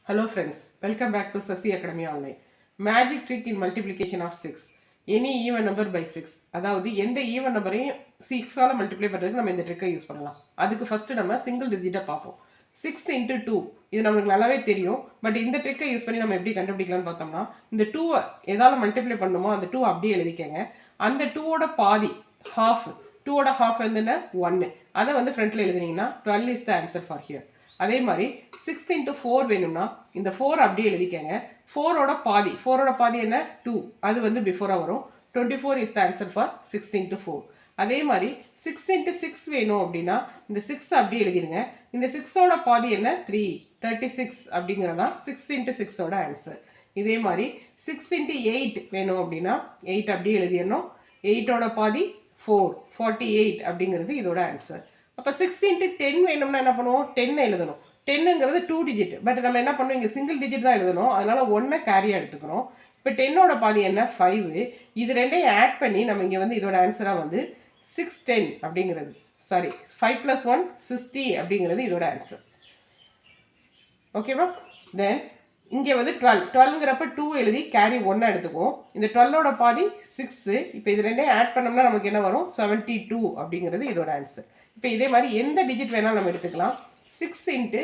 Hello friends, welcome back to Sasi Academy Online. Magic trick in multiplication of 6. Any even number by 6. அதாவது எந்த even நம்பரையும் 6ஆல் multiply பண்ணுறதுக்கு நம்ம இந்த ட்ரிக்கை use பண்ணலாம். அதுக்கு ஃபஸ்ட்டு நம்ம சிங்கிள் டிஜிட்டை பார்ப்போம். 6 into 2 இது நம்மளுக்கு நல்லாவே தெரியும். பட் இந்த ட்ரிக்கை யூஸ் பண்ணி நம்ம எப்படி கண்டுபிடிக்கலாம்னு பார்த்தோம்னா இந்த 2 எதால் மல்டிப்ளை பண்ணணுமோ அந்த 2 அப்படியே எழுதிக்கங்க. அந்த 2ஓட பாதி ஹாஃப் 2ஓட ஹாஃப் வந்துன்னா 1. அதை வந்து ஃப்ரண்ட்டில் எழுதினீங்கன்னா 12 is the answer for here. அதே மாதிரி 6 into 4 வேணும்னா இந்த 4 அப்படியே எழுதிக்கங்க. 4ஓட பாதி என்ன 2, அது வந்து பிஃபோராக வரும். 24 is the answer for 6 into 4. அதே மாதிரி 6 into 6 வேணும் அப்படின்னா இந்த 6 அப்படியே எழுதிடுங்க. இந்த 6ஓட பாதி என்ன 3, 36 அப்படிங்கிறதான் 6 into 6ஓட ஆன்சர். இதே மாதிரி 6 into 8 வேணும் அப்படின்னா 8 அப்படியே எழுதிடணும். 8ஓட பாதி 4, 48 அப்படிங்கிறது இதோட ஆன்சர். அப்போ 6 into 10 வேணும்னா என்ன பண்ணுவோம், 10 எழுதணும். 10ங்கிறது 2 டிஜிட், பட் நம்ம என்ன பண்ணுவோம், இங்கே சிங்கிள் டிஜிட் தான் எழுதணும். அதனால 1 கேரியாக எடுத்துக்கிறோம். இப்போ 10ஓட பாதி என்ன 5. இது ரெண்டையும் ஆட் பண்ணி நம்ம இங்கே வந்து இதோட ஆன்சராக வந்து 610 அப்படிங்கிறது, சாரி 5 + 1 60 அப்படிங்கிறது இதோட ஆன்சர். ஓகேவா? தென் இங்கே வந்து 12ங்கிறப்ப 2 எழுதி கேரி 1 எடுத்துக்குவோம். இந்த 12ஓட பாதி 6. இப்போ இது ரெண்டையும் ஆட் பண்ணோம்னா நமக்கு என்ன வரும், 72 அப்படிங்கிறது இதோட ஆன்சர். இப்போ இதே மாதிரி எந்த டிஜிட் வேணாலும் நம்ம எடுத்துக்கலாம். 6 into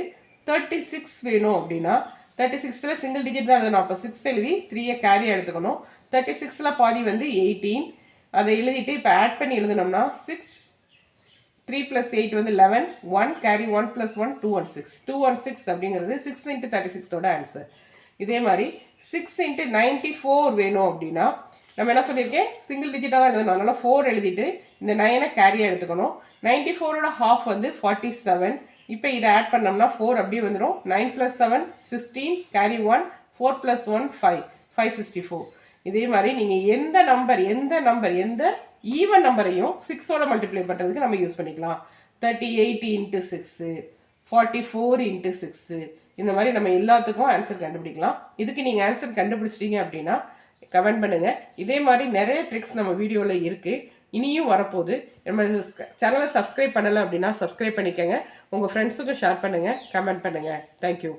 36 வேணும் அப்படின்னா 36ல் சிங்கிள் டிஜிட் தான் எழுதணும். அப்போ 6 எழுதி 3 கேரியாக எடுத்துக்கணும். 36ல் பாதி வந்து 18. அதை எழுதிட்டு இப்போ ஆட் பண்ணி எழுதுனோம்னா 6, 3 + 8 வந்து 11, 1 கேரி 1 + 1 216. 216 அப்படிங்கிறது 6 into 36ஓட ஆன்சர். இதே மாதிரி 6 into 94 வேணும் அப்படின்னா நம்ம என்ன சொல்லியிருக்கேன், சிங்கிள் டிஜிட்டாக தான் எழுதணும். அதனால் 4 எழுதிட்டு இந்த 9 கேரியாக எடுத்துக்கணும். 94ஓட ஹாஃப் வந்து 47. இப்போ இதை ஆட் பண்ணோம்னா 4 அப்படியே வந்துடும். 9 + 7 16, கேரி 1, 4 + 1 5, 564. இதே மாதிரி நீங்கள் எந்த ஈவன் நம்பரையும் 6ஓட மல்டிப்ளை பண்ணுறதுக்கு நம்ம யூஸ் பண்ணிக்கலாம். 38 into 6, 44 into 6, இந்த மாதிரி நம்ம எல்லாத்துக்கும் ஆன்சர் கண்டுபிடிக்கலாம். இதுக்கு நீங்கள் ஆன்சர் கண்டுபிடிச்சிட்டீங்க அப்படின்னா கமெண்ட் பண்ணுங்கள். இதே மாதிரி நிறைய ட்ரிக்ஸ் நம்ம வீடியோவில் இருக்குது, இனியும் வரப்போகுது. நம்ம சேனலை சப்ஸ்கிரைப் பண்ணலை அப்படின்னா சப்ஸ்கிரைப் பண்ணிக்கோங்க. உங்கள் ஃப்ரெண்ட்ஸுக்கும் ஷேர் பண்ணுங்கள், கமெண்ட் பண்ணுங்கள். தேங்க்யூ.